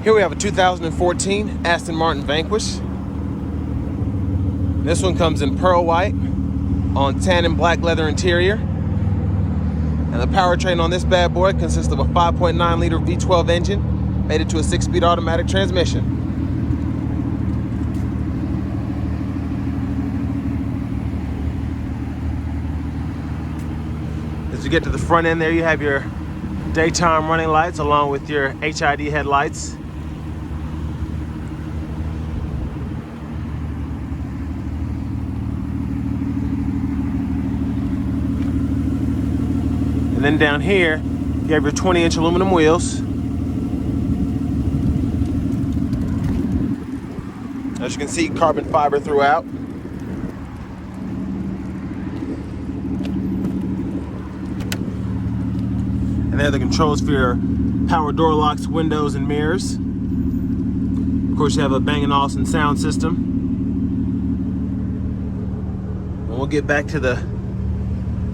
Here we have a 2014 Aston Martin Vanquish. This one comes in pearl white on tan and black leather interior. And the powertrain on this bad boy consists of a 5.9 liter V12 engine mated to a 6-speed automatic transmission. As you get to the front end there, you have your daytime running lights along with your HID headlights. And then down here, you have your 20-inch aluminum wheels. As you can see, carbon fiber throughout. And there are the controls for your power door locks, windows, and mirrors. Of course, you have a Bang & Olufsen sound system. And we'll get back to the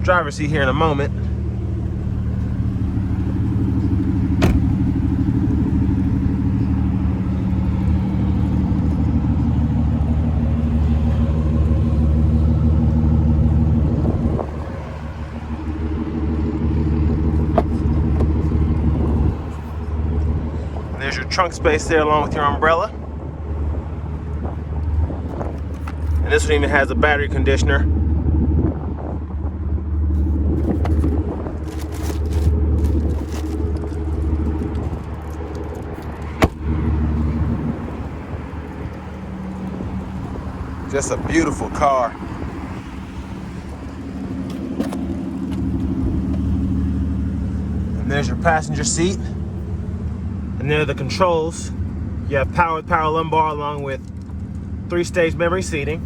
driver's seat here in a moment. There's your trunk space there along with your umbrella. And this one even has a battery conditioner. Just a beautiful car. And there's your passenger seat. And there are the controls. You have power lumbar along with 3-stage memory seating.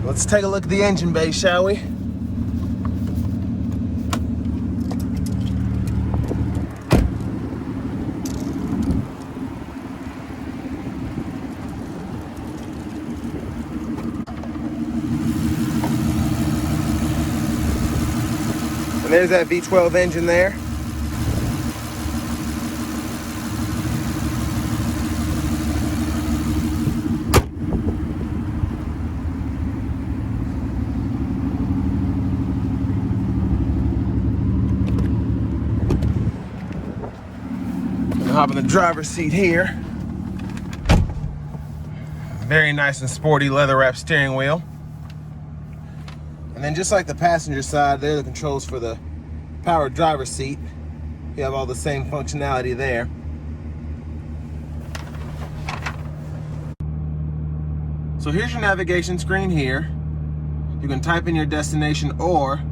Let's take a look at the engine bay, shall we? And there's that V12 engine there. Gonna hop in the driver's seat here. Very nice and sporty leather wrapped steering wheel. And then just like the passenger side, there are the controls for the power driver's seat. You have all the same functionality there. So here's your navigation screen here. You can type in your destination or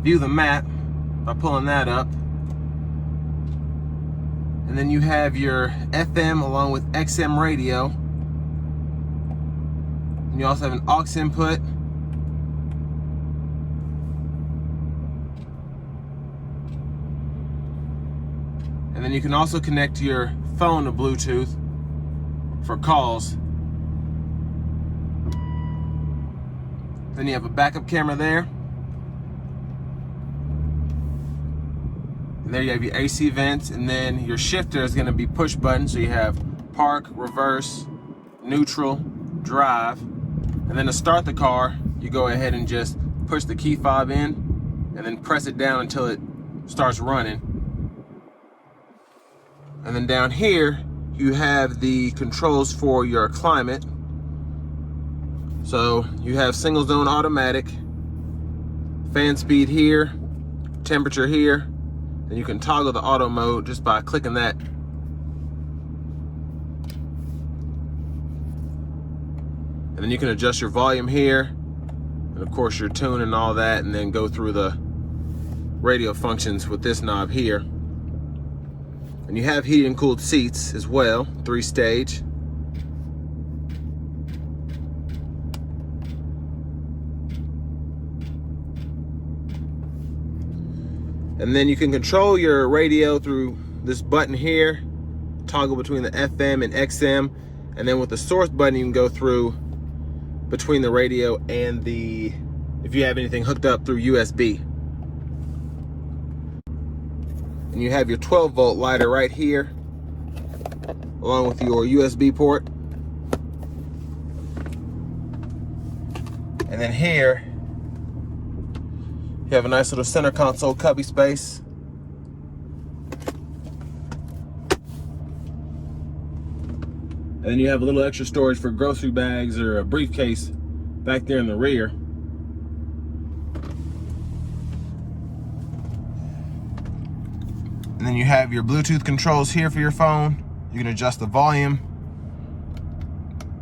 view the map by pulling that up. And then you have your FM along with XM radio. And you also have an aux input. And then you can also connect your phone to Bluetooth for calls. Then you have a backup camera there. And there you have your AC vents, and then your shifter is going to be push button. So you have park, reverse, neutral, drive. And then to start the car, you go ahead and just push the key fob in and then press it down until it starts running. And then down here, you have the controls for your climate. So you have single zone automatic, fan speed here, temperature here, and you can toggle the auto mode just by clicking that. And then you can adjust your volume here, and of course your tune and all that, and then go through the radio functions with this knob here. And you have heated and cooled seats as well, 3-stage. And then you can control your radio through this button here, toggle between the FM and XM, and then with the source button you can go through between the radio and if you have anything hooked up through USB. And you have your 12-volt lighter right here, along with your USB port. And then here, you have a nice little center console cubby space. And then you have a little extra storage for grocery bags or a briefcase back there in the rear. And then you have your Bluetooth controls here for your phone. You can adjust the volume.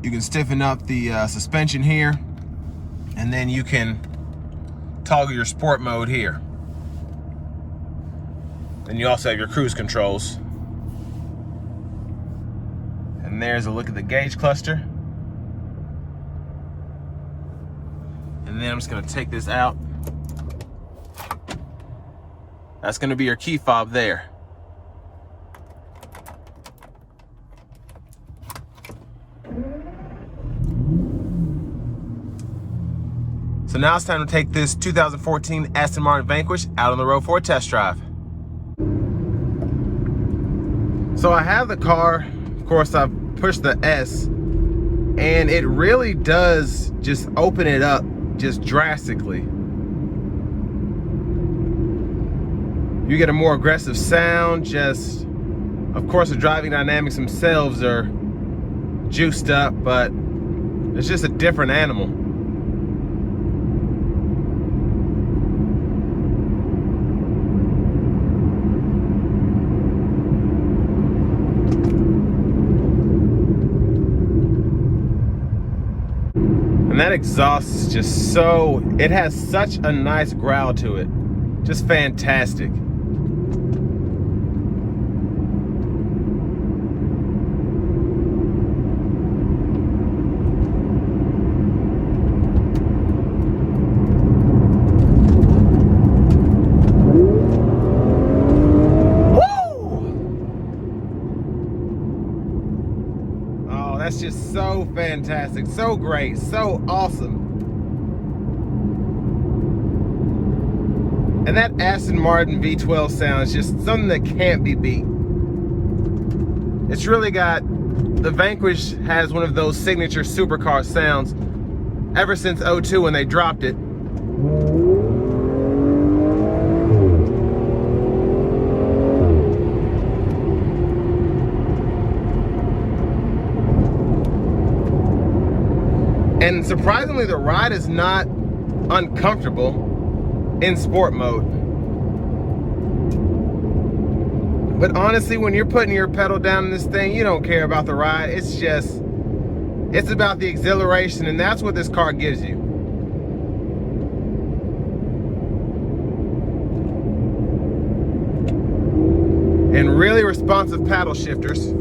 You can stiffen up the suspension here. And then you can toggle your sport mode here. Then you also have your cruise controls. And there's a look at the gauge cluster. And then I'm just gonna take this out. That's gonna be your key fob there. So now it's time to take this 2014 Aston Martin Vanquish out on the road for a test drive. So I have the car, of course I've pushed the S, and it really does just open it up just drastically. You get a more aggressive sound, just, of course the driving dynamics themselves are juiced up, but it's just a different animal. And that exhaust is just so, it has such a nice growl to it. Just fantastic. That's just so fantastic, so great, so awesome. And that Aston Martin V12 sound is just something that can't be beat. It's really got, the Vanquish has one of those signature supercar sounds ever since '02 when they dropped it. And surprisingly, the ride is not uncomfortable in sport mode. But honestly, when you're putting your pedal down in this thing, you don't care about the ride. It's just, it's about the exhilaration, and that's what this car gives you. And really responsive paddle shifters.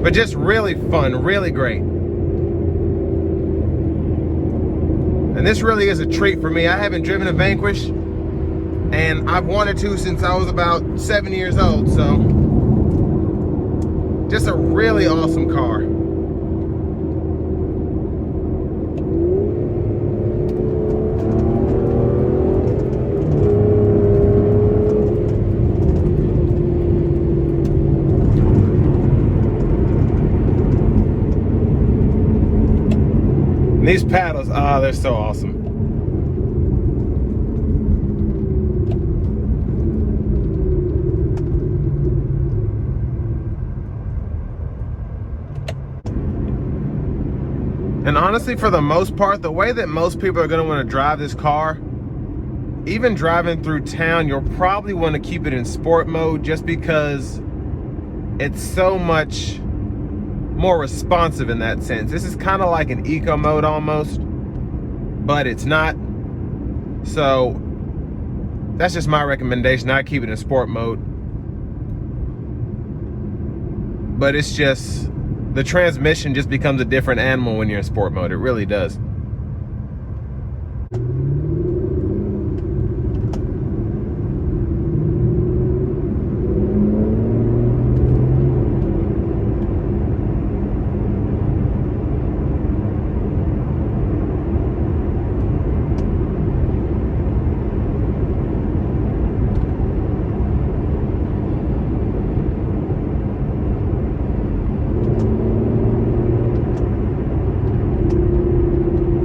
But just really fun, really great. And this really is a treat for me. I haven't driven a Vanquish, and I've wanted to since I was about 7 years old, so just a really awesome car. And these paddles, they're so awesome. And honestly, for the most part, the way that most people are gonna wanna drive this car, even driving through town, you'll probably wanna keep it in sport mode just because it's so much more responsive in that sense. This is kind of like an eco mode almost, but it's not. So that's just my recommendation. I keep it in sport mode. But it's just the transmission just becomes a different animal when you're in sport mode. It really does.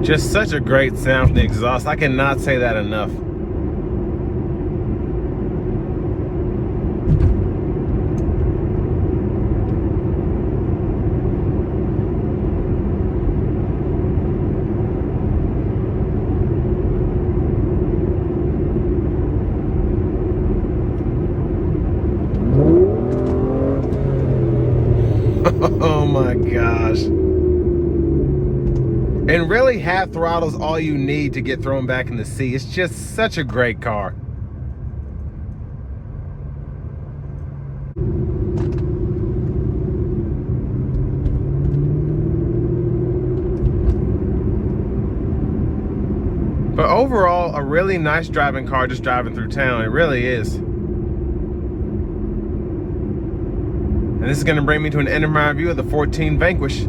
Just such a great sound from the exhaust. I cannot say that enough. Oh my gosh. And really, half throttle is all you need to get thrown back in the seat. It's just such a great car. But overall, a really nice driving car just driving through town. It really is. And this is going to bring me to an end of my review of the 14 Vanquish.